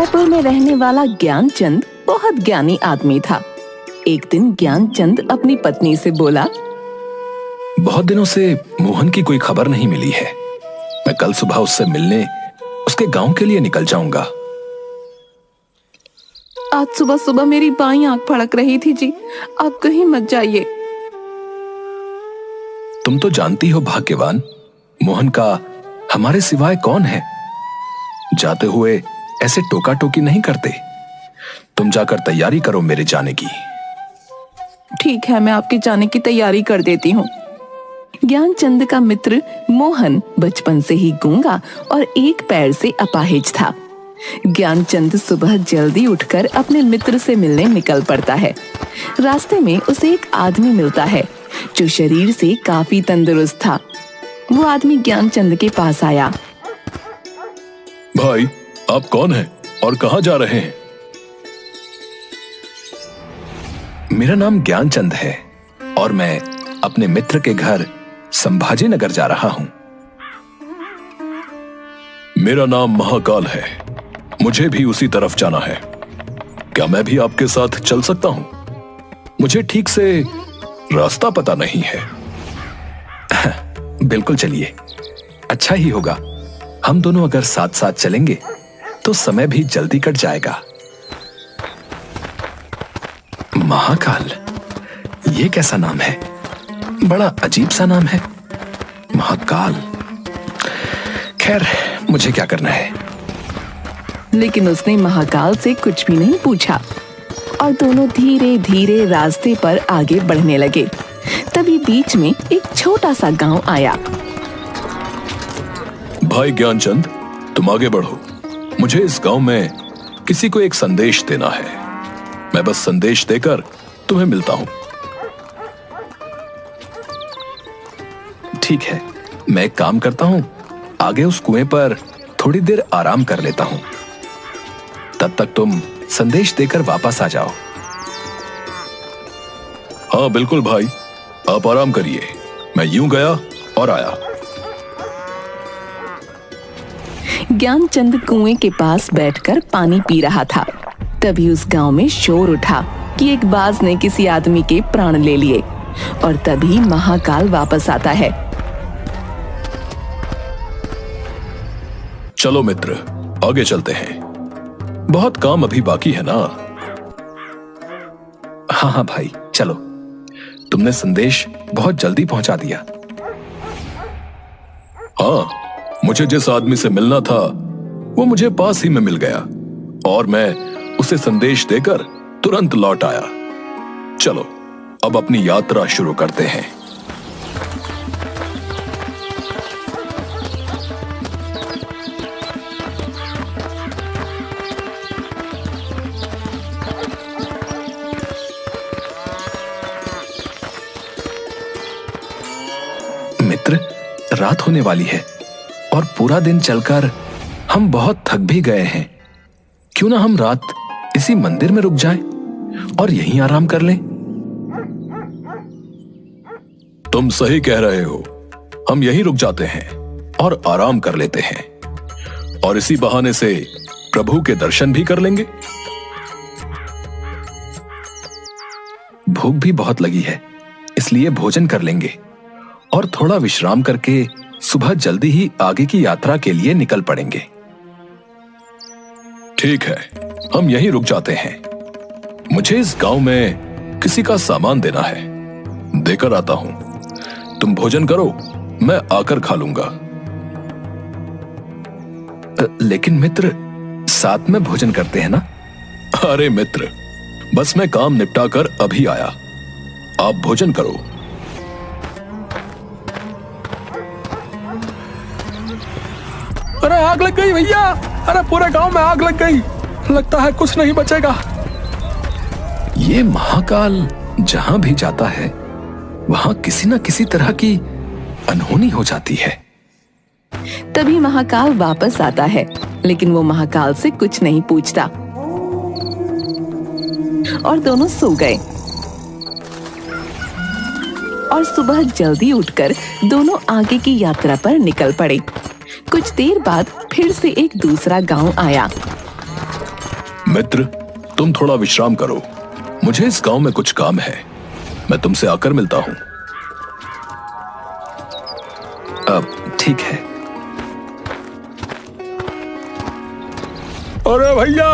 फतेहपुर में रहने वाला ज्ञानचंद बहुत ज्ञानी आदमी था। एक दिन ज्ञानचंद अपनी पत्नी से बोला, बहुत दिनों से मोहन की कोई खबर नहीं मिली है। मैं कल सुबह उससे मिलने उसके गांव के लिए निकल जाऊंगा। आज सुबह सुबह मेरी बाईं आंख फड़क रही थी जी, आप कहीं मत जाइए। तुम तो जानती हो भाग्यवान, मोहन का हमारे सिवाय कौन है। जाते हुए ऐसे टोका टोकी नहीं करते। तुम जाकर तैयारी करो मेरे जाने की। ठीक है, मैं आपके जाने की तैयारी कर देती हूँ। ज्ञानचंद का मित्र मोहन बचपन से ही गूंगा और एक पैर से अपाहिज था। ज्ञानचंद सुबह जल्दी उठकर अपने मित्र से मिलने निकल पड़ता है। रास्ते में उसे एक आदमी मिलता है जो शरीर से काफी तंदुरुस्त था। वो आदमी ज्ञानचंद के पास आया। भाई, आप कौन हैं और कहां जा रहे हैं? मेरा नाम ज्ञानचंद है और मैं अपने मित्र के घर संभाजी नगर जा रहा हूं। मेरा नाम महाकाल है, मुझे भी उसी तरफ जाना है। क्या मैं भी आपके साथ चल सकता हूं? मुझे ठीक से रास्ता पता नहीं है। बिल्कुल चलिए, अच्छा ही होगा। हम दोनों अगर साथ साथ चलेंगे तो समय भी जल्दी कट जाएगा। महाकाल, ये कैसा नाम है? बड़ा अजीब सा नाम है, महाकाल। खैर, मुझे क्या करना है। लेकिन उसने महाकाल से कुछ भी नहीं पूछा और दोनों धीरे धीरे रास्ते पर आगे बढ़ने लगे। तभी बीच में एक छोटा सा गांव आया। भाई ज्ञानचंद, तुम आगे बढ़ो। मुझे इस गांव में किसी को एक संदेश देना है। मैं बस संदेश देकर तुम्हें मिलता हूं। ठीक है, मैं एक काम करता हूं, आगे उस कुएं पर थोड़ी देर आराम कर लेता हूं। तब तक तुम संदेश देकर वापस आ जाओ। हाँ बिल्कुल भाई, आप आराम करिए। मैं यूं गया और आया। ज्ञानचंद कुएं के पास बैठकर पानी पी रहा था। तभी उस गांव में शोर उठा कि एक बाज ने किसी आदमी के प्राण ले लिए और तभी महाकाल वापस आता है। चलो मित्र, आगे चलते हैं। बहुत काम अभी बाकी है ना। हाँ हाँ भाई, चलो। तुमने संदेश बहुत जल्दी पहुंचा दिया। हाँ, मुझे जिस आदमी से मिलना था वो मुझे पास ही में मिल गया और मैं उसे संदेश देकर तुरंत लौट आया। चलो अब अपनी यात्रा शुरू करते हैं। मित्र, रात होने वाली है और पूरा दिन चलकर हम बहुत थक भी गए हैं। क्यों ना हम रात इसी मंदिर में रुक जाएं और यहीं आराम कर लें। तुम सही कह रहे हो, हम यहीं रुक जाते हैं और आराम कर लेते हैं और इसी बहाने से प्रभु के दर्शन भी कर लेंगे। भूख भी बहुत लगी है, इसलिए भोजन कर लेंगे और थोड़ा विश्राम करके सुबह जल्दी ही आगे की यात्रा के लिए निकल पड़ेंगे। ठीक है, हम यहीं रुक जाते हैं। मुझे इस गांव में किसी का सामान देना है, देकर आता हूं। तुम भोजन करो, मैं आकर खा लूंगा। लेकिन मित्र, साथ में भोजन करते हैं ना। अरे मित्र, बस मैं काम निपटाकर अभी आया, आप भोजन करो। अरे आग लग गई भैया, अरे पूरे गांव में आग लग गई, लगता है कुछ नहीं बचेगा। ये महाकाल जहां भी जाता है वहां किसी न किसी तरह की अनहोनी हो जाती है। तभी महाकाल वापस आता है, लेकिन वो महाकाल से कुछ नहीं पूछता और दोनों सो गए। और सुबह जल्दी उठकर दोनों आगे की यात्रा पर निकल पड़े। कुछ देर बाद फिर से एक दूसरा गांव आया। मित्र, तुम थोड़ा विश्राम करो। मुझे इस गांव में कुछ काम है। मैं तुमसे आकर मिलता हूं। अब ठीक है। अरे भैया,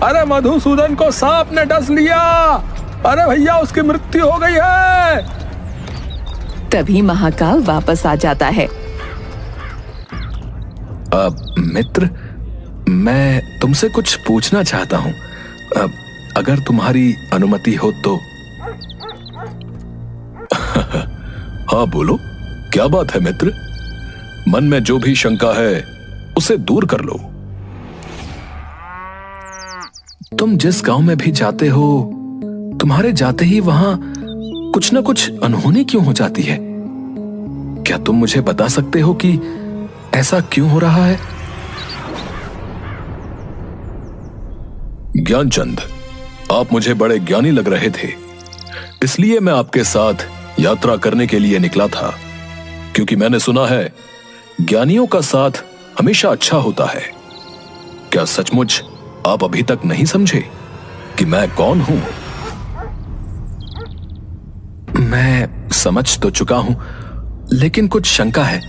अरे मधुसूदन को सांप ने डस लिया। अरे भैया, उसकी मृत्यु हो गई है। तभी महाकाल वापस आ जाता है। मित्र, मैं तुमसे कुछ पूछना चाहता हूं। अगर तुम्हारी अनुमति हो तो। हाँ बोलो, क्या बात है मित्र? मन में जो भी शंका है उसे दूर कर लो। तुम जिस गांव में भी जाते हो, तुम्हारे जाते ही वहां कुछ ना कुछ अनहोनी क्यों हो जाती है? क्या तुम मुझे बता सकते हो कि ऐसा क्यों हो रहा है? ज्ञानचंद, आप मुझे बड़े ज्ञानी लग रहे थे, इसलिए मैं आपके साथ यात्रा करने के लिए निकला था, क्योंकि मैंने सुना है ज्ञानियों का साथ हमेशा अच्छा होता है। क्या सचमुच आप अभी तक नहीं समझे कि मैं कौन हूं? मैं समझ तो चुका हूं, लेकिन कुछ शंका है।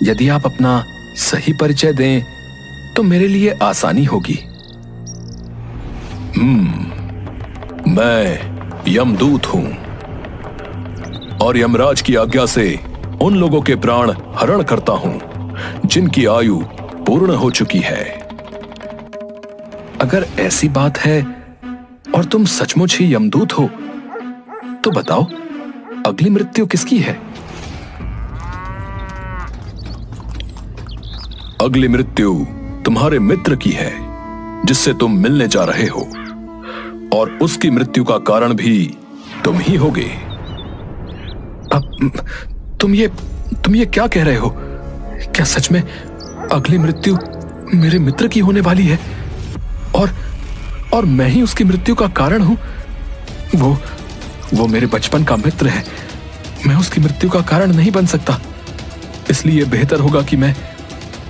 यदि आप अपना सही परिचय दें तो मेरे लिए आसानी होगी। मैं यमदूत हूं और यमराज की आज्ञा से उन लोगों के प्राण हरण करता हूं जिनकी आयु पूर्ण हो चुकी है। अगर ऐसी बात है और तुम सचमुच ही यमदूत हो, तो बताओ, अगली मृत्यु किसकी है? अगली मृत्यु तुम्हारे मित्र की है, जिससे तुम मिलने जा रहे हो, और उसकी मृत्यु का कारण भी तुम ही होगे। अब तुम ये क्या कह रहे हो? क्या सच में अगली मृत्यु मेरे मित्र की होने वाली है और मैं ही उसकी मृत्यु का कारण हूं? वो मेरे बचपन का मित्र है। मैं उसकी मृत्यु का कारण नहीं बन सकता। इसलिए बेहतर होगा कि मैं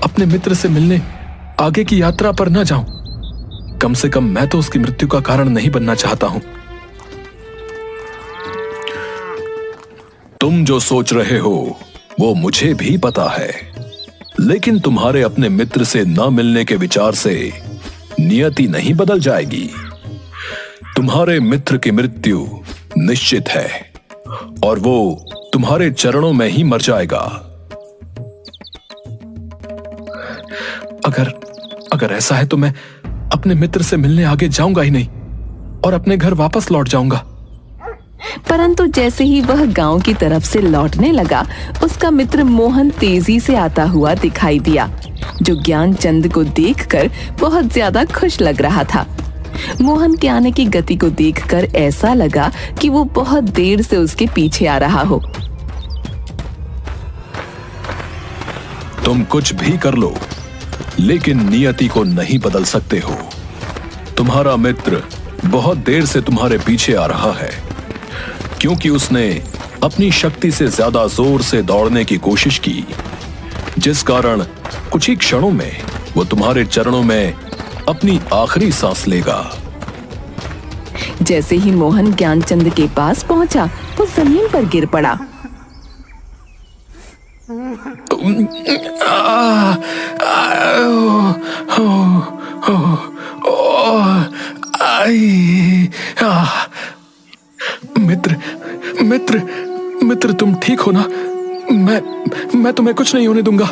अपने मित्र से मिलने आगे की यात्रा पर न जाऊं। कम से कम मैं तो उसकी मृत्यु का कारण नहीं बनना चाहता हूं। तुम जो सोच रहे हो वो मुझे भी पता है, लेकिन तुम्हारे अपने मित्र से न मिलने के विचार से नियति नहीं बदल जाएगी। तुम्हारे मित्र की मृत्यु निश्चित है और वो तुम्हारे चरणों में ही मर जाएगा। अगर ऐसा है तो मैं अपने मित्र से मिलने आगे जाऊंगा ही नहीं और अपने घर वापस लौट जाऊंगा। परंतु जैसे ही वह गांव की तरफ से लौटने लगा, उसका मित्र मोहन तेजी से आता हुआ दिखाई दिया, जो ज्ञानचंद को देखकर बहुत ज्यादा खुश लग रहा था। मोहन के आने की गति को देखकर ऐसा लगा कि वो बहुत देर से उसके पीछे आ रहा हो। तुम कुछ भी कर लो, लेकिन नियति को नहीं बदल सकते हो। तुम्हारा मित्र बहुत देर से तुम्हारे पीछे आ रहा है, क्योंकि उसने अपनी शक्ति से ज्यादा जोर से दौड़ने की कोशिश की, जिस कारण कुछ ही क्षणों में वो तुम्हारे चरणों में अपनी आखिरी सांस लेगा। जैसे ही मोहन ज्ञानचंद के पास पहुंचा, वो जमीन पर गिर पड़ा। मित्र तुम ठीक हो ना? मैं तुम्हें कुछ नहीं होने दूंगा।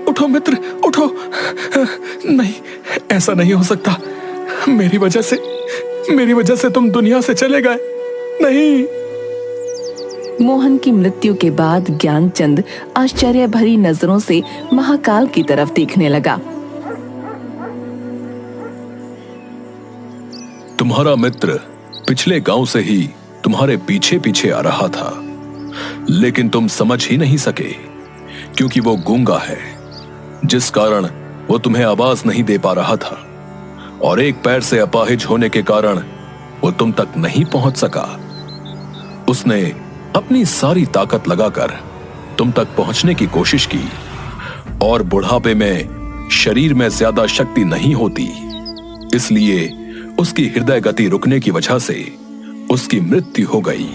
उठो मित्र, उठो। नहीं, ऐसा नहीं हो सकता। मेरी वजह से तुम दुनिया से चले गए। नहीं। मोहन की मृत्यु के बाद ज्ञानचंद आश्चर्य भरी नजरों से महाकाल की तरफ देखने लगा। तुम्हारा मित्र पिछले गांव से ही तुम्हारे पीछे पीछे आ रहा था, लेकिन तुम समझ ही नहीं सके, क्योंकि वो गूंगा है, जिस कारण वो तुम्हें आवाज नहीं दे पा रहा था, और एक पैर से अपाहिज होने के कारण वो तुम तक नहीं पहुंच सका। उसने अपनी सारी ताकत लगाकर तुम तक पहुंचने की कोशिश की, और बुढ़ापे में शरीर में ज्यादा शक्ति नहीं होती, इसलिए उसकी हृदय गति रुकने की वजह से उसकी मृत्यु हो गई।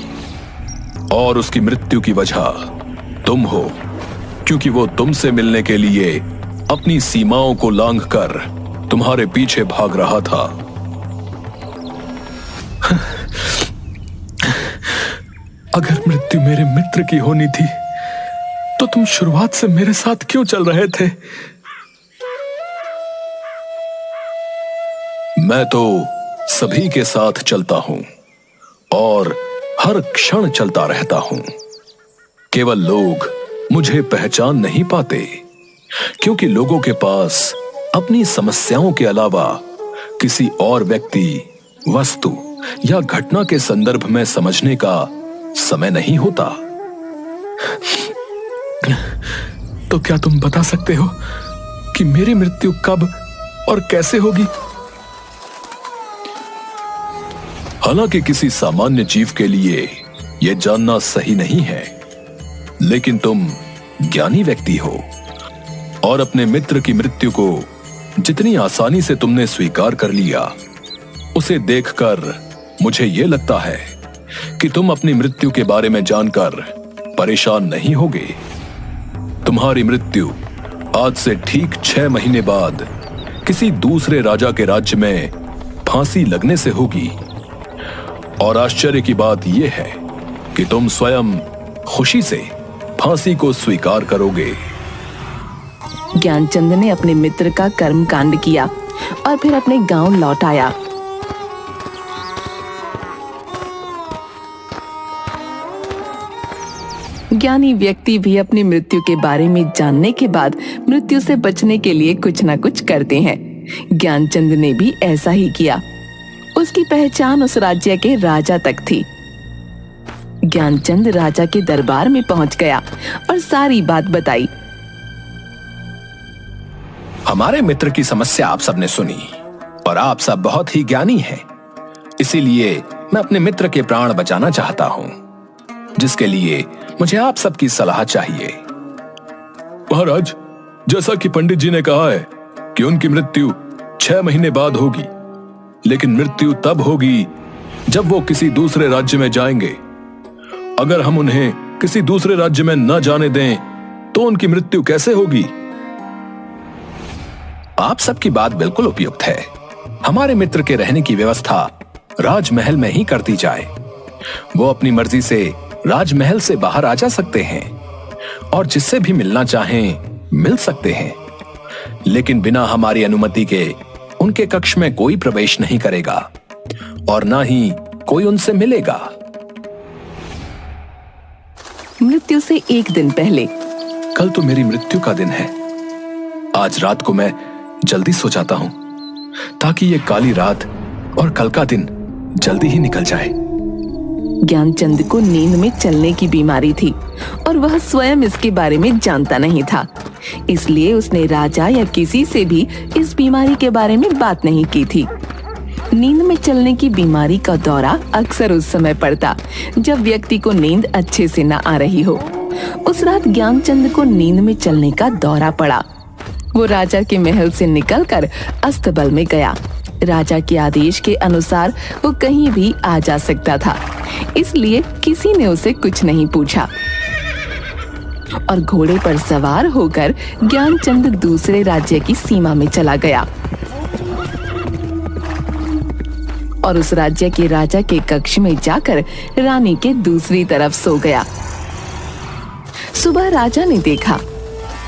और उसकी मृत्यु की वजह तुम हो, क्योंकि वो तुमसे मिलने के लिए अपनी सीमाओं को लांघकर तुम्हारे पीछे भाग रहा था। अगर मृत्यु मेरे मित्र की होनी थी तो तुम शुरुआत से मेरे साथ क्यों चल रहे थे? मैं तो सभी के साथ चलता हूं और हर क्षण चलता रहता हूं। केवल लोग मुझे पहचान नहीं पाते, क्योंकि लोगों के पास अपनी समस्याओं के अलावा किसी और व्यक्ति, वस्तु या घटना के संदर्भ में समझने का समय नहीं होता। तो क्या तुम बता सकते हो कि मेरी मृत्यु कब और कैसे होगी? हालांकि किसी सामान्य जीव के लिए यह जानना सही नहीं है, लेकिन तुम ज्ञानी व्यक्ति हो और अपने मित्र की मृत्यु को जितनी आसानी से तुमने स्वीकार कर लिया, उसे देखकर मुझे यह लगता है कि तुम अपनी मृत्यु के बारे में जानकर परेशान नहीं होगे। तुम्हारी मृत्यु आज से ठीक 6 महीने बाद किसी दूसरे राजा के राज्य में फांसी लगने से होगी। और आश्चर्य की बात यह है कि तुम स्वयं खुशी से फांसी को स्वीकार करोगे। ज्ञानचंद ने अपने मित्र का कर्मकांड किया और फिर अपने गांव लौट आया। ज्ञानी व्यक्ति भी अपनी मृत्यु के बारे में जानने के बाद मृत्यु से बचने के लिए कुछ ना कुछ करते हैं। ज्ञानचंद ने भी ऐसा ही किया। उसकी पहचान उस राज्य के राजा तक थी। ज्ञानचंद राजा के दरबार में पहुंच गया और सारी बात बताई। हमारे मित्र की समस्या आप सबने सुनी और आप सब बहुत ही ज्ञानी हैं। इसीलिए मैं अपने मित्र के प्राण बचाना चाहता हूं, जिसके लिए मुझे आप सबकी सलाह चाहिए। महाराज, जैसा कि पंडित जी ने कहा है कि उनकी मृत्यु 6 महीने बाद होगी, लेकिन मृत्यु तब होगी जब वो किसी दूसरे राज्य में जाएंगे। अगर हम उन्हें किसी दूसरे राज्य में न जाने दें तो उनकी मृत्यु कैसे होगी? आप सबकी बात बिल्कुल उपयुक्त है। हमारे मित्र के रहने की व्यवस्था राजमहल में ही कर दी जाए। वो अपनी मर्जी से राजमहल से बाहर आ जा सकते हैं और जिससे भी मिलना चाहें मिल सकते हैं, लेकिन बिना हमारी अनुमति के उनके कक्ष में कोई प्रवेश नहीं करेगा और ना ही कोई उनसे मिलेगा। मृत्यु से एक दिन पहले। कल तो मेरी मृत्यु का दिन है। आज रात को मैं जल्दी सो जाता हूं ताकि ये काली रात और कल का दिन जल्दी ही निकल जाए। ज्ञानचंद को नींद में चलने की बीमारी थी और वह स्वयं इसके बारे में जानता नहीं था, इसलिए उसने राजा या किसी से भी इस बीमारी के बारे में बात नहीं की थी। नींद में चलने की बीमारी का दौरा अक्सर उस समय पड़ता जब व्यक्ति को नींद अच्छे से न आ रही हो। उस रात ज्ञानचंद को नींद में चलने का दौरा पड़ा। वो राजा के महल से निकलकर अस्तबल में गया। राजा के आदेश के अनुसार वो कहीं भी आ जा सकता था, इसलिए किसी ने उसे कुछ नहीं पूछा और घोड़े पर सवार होकर ज्ञानचंद दूसरे राज्य की सीमा में चला गया और उस राज्य के राजा के कक्ष में जाकर रानी के दूसरी तरफ सो गया। सुबह राजा ने देखा,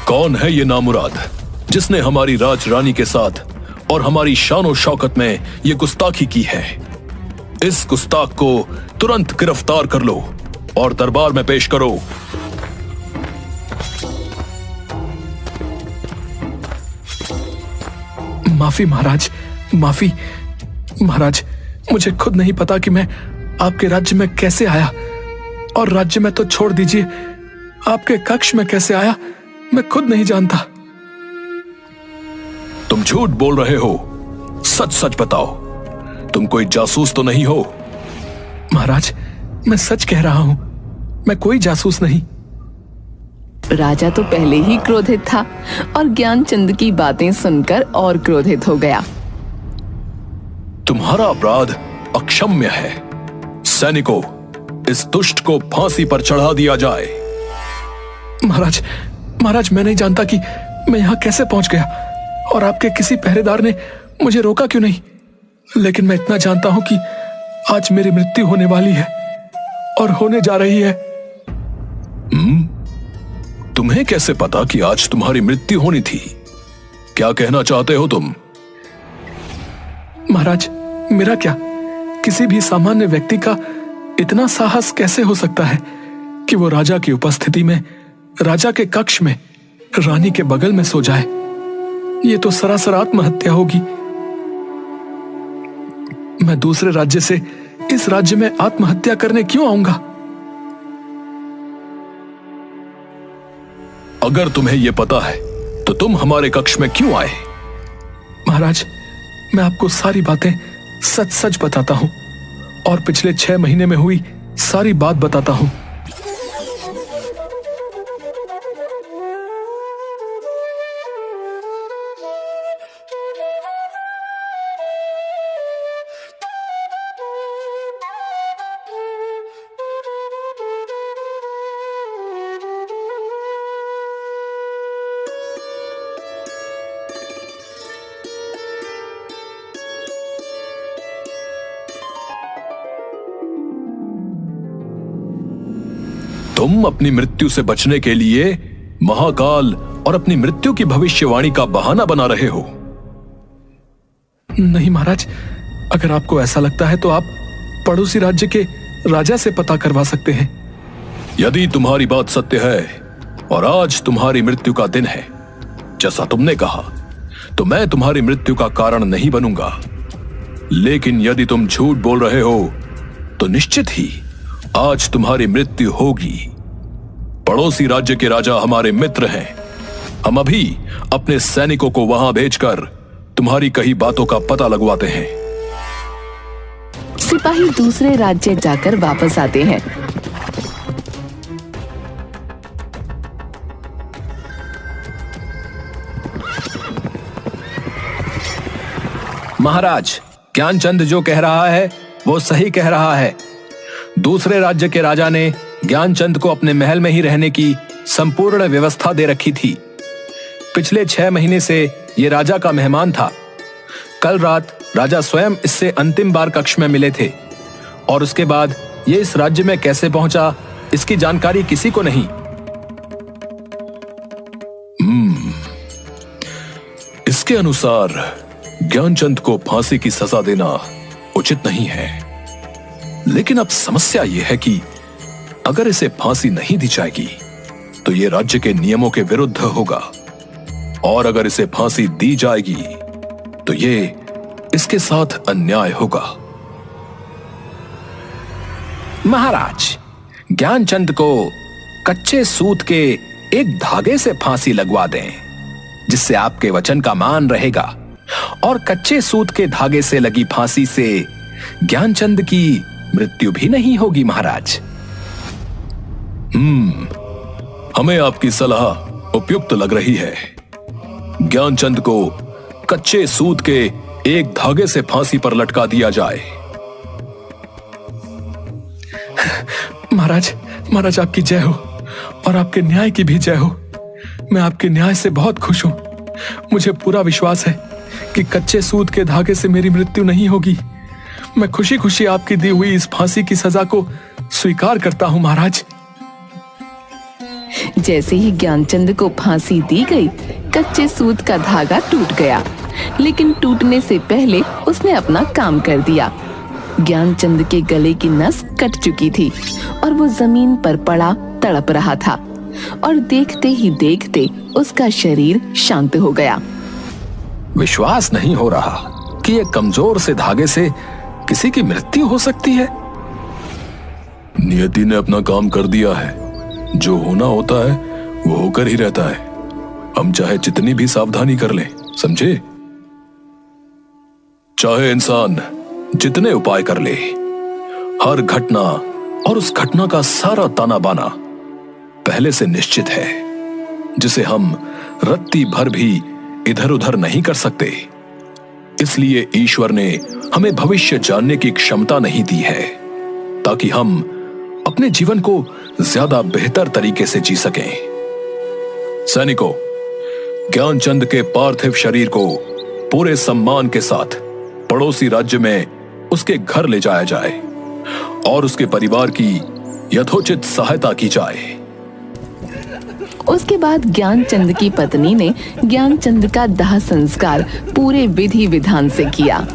कौन है ये नामुराद जिसने हमारी राजरानी के साथ और हमारी शान शौकत में ये गुस्ताखी की है? इस गुस्ताख को तुरंत गिरफ्तार कर लो और दरबार में पेश करो। माफी महाराज, माफी महाराज। मुझे खुद नहीं पता कि मैं आपके राज्य में कैसे आया, और राज्य में तो छोड़ दीजिए, आपके कक्ष में कैसे आया मैं खुद नहीं जानता। तुम झूठ बोल रहे हो, सच सच बताओ, तुम कोई जासूस तो नहीं हो? महाराज, मैं सच कह रहा हूं, मैं कोई जासूस नहीं। राजा तो पहले ही क्रोधित था और ज्ञानचंद की बातें सुनकर और क्रोधित हो गया। तुम्हारा अपराध अक्षम्य है। सैनिकों, इस दुष्ट को फांसी पर चढ़ा दिया जाए। महाराज, मैं नहीं जानता कि मैं यहां कैसे पहुंच गया और आपके किसी पहरेदार ने मुझे रोका क्यों नहीं, लेकिन मैं इतना जानता हूं कि आज मेरी मृत्यु होने वाली है और होने जा रही है। तुम्हें कैसे पता कि आज तुम्हारी मृत्यु होनी थी? क्या कहना चाहते हो तुम? महाराज, मेरा क्या, किसी भी सामान्य व्यक्ति का इतना साहस कैसे हो सकता है कि वो राजा की उपस्थिति में, राजा के कक्ष में, रानी के बगल में सो जाए? ये तो सरासर आत्महत्या होगी। मैं दूसरे राज्य से इस राज्य में आत्महत्या करने क्यों आऊंगा? अगर तुम्हें यह पता है तो तुम हमारे कक्ष में क्यों आए? महाराज, मैं आपको सारी बातें सच सच बताता हूं और पिछले 6 महीने में हुई सारी बात बताता हूं। तुम अपनी मृत्यु से बचने के लिए महाकाल और अपनी मृत्यु की भविष्यवाणी का बहाना बना रहे हो। नहीं महाराज, अगर आपको ऐसा लगता है तो आप पड़ोसी राज्य के राजा से पता करवा सकते हैं। यदि तुम्हारी बात सत्य है और आज तुम्हारी मृत्यु का दिन है जैसा तुमने कहा, तो मैं तुम्हारी मृत्यु का कारण नहीं बनूंगा। लेकिन यदि तुम झूठ बोल रहे हो तो निश्चित ही आज तुम्हारी मृत्यु होगी। पड़ोसी राज्य के राजा हमारे मित्र हैं। हम अभी अपने सैनिकों को वहां भेजकर तुम्हारी कही बातों का पता लगवाते हैं। सिपाही दूसरे राज्य जाकर वापस आते हैं। महाराज, ज्ञानचंद जो कह रहा है वो सही कह रहा है। दूसरे राज्य के राजा ने ज्ञानचंद को अपने महल में ही रहने की संपूर्ण व्यवस्था दे रखी थी। पिछले 6 महीने से ये राजा का मेहमान था। कल रात राजा स्वयं इससे अंतिम बार कक्ष में मिले थे और उसके बाद ये इस राज्य में कैसे पहुंचा, इसकी जानकारी किसी को नहीं। इसके अनुसार ज्ञानचंद को फांसी की सजा देना उचित नहीं है। लेकिन अब समस्या यह है कि अगर इसे फांसी नहीं दी जाएगी तो यह राज्य के नियमों के विरुद्ध होगा, और अगर इसे फांसी दी जाएगी तो यह इसके साथ अन्याय होगा। महाराज, ज्ञानचंद को कच्चे सूत के एक धागे से फांसी लगवा दें, जिससे आपके वचन का मान रहेगा, और कच्चे सूत के धागे से लगी फांसी से ज्ञानचंद की मृत्यु भी नहीं होगी। महाराज, हमें आपकी सलाह उपयुक्त लग रही है। ज्ञानचंद को कच्चे सूत के एक धागे से फांसी पर लटका दिया जाए। महाराज, आपकी जय हो और आपके न्याय की भी जय हो। मैं आपके न्याय से बहुत खुश हूं। मुझे पूरा विश्वास है कि कच्चे सूत के धागे से मेरी मृत्यु नहीं होगी। मैं खुशी खुशी आपकी दी हुई इस फांसी की सजा को स्वीकार करता हूं। महाराज, जैसे ही ज्ञानचंद को फांसी दी गई, कच्चे सूत का धागा टूट गया, लेकिन टूटने से पहले उसने अपना काम कर दिया। ज्ञानचंद के गले की नस कट चुकी थी और वो जमीन पर पड़ा तड़प रहा था, और देखते ही देखते उसका शरीर शांत हो गया। विश्वास नहीं हो रहा कि एक कमजोर से धागे से किसी की मृत्यु हो सकती है। नियति ने अपना काम कर दिया है। जो होना होता है वो होकर ही रहता है। हम चाहे जितनी भी सावधानी कर लें, समझे? चाहे इंसान जितने उपाय कर ले, हर घटना और उस घटना का सारा ताना बाना पहले से निश्चित है, जिसे हम रत्ती भर भी इधर उधर नहीं कर सकते। इसलिए ईश्वर ने हमें भविष्य जानने की क्षमता नहीं दी है, ताकि हम अपने जीवन को ज्यादा बेहतर तरीके से जी सकें। सैनिकों, ज्ञानचंद के पार्थिव शरीर को पूरे सम्मान के साथ पड़ोसी राज्य में उसके घर ले जाया जाए और उसके परिवार की यथोचित सहायता की जाए। उसके बाद ज्ञानचंद की पत्नी ने ज्ञानचंद का दाह संस्कार पूरे विधि विधान से किया।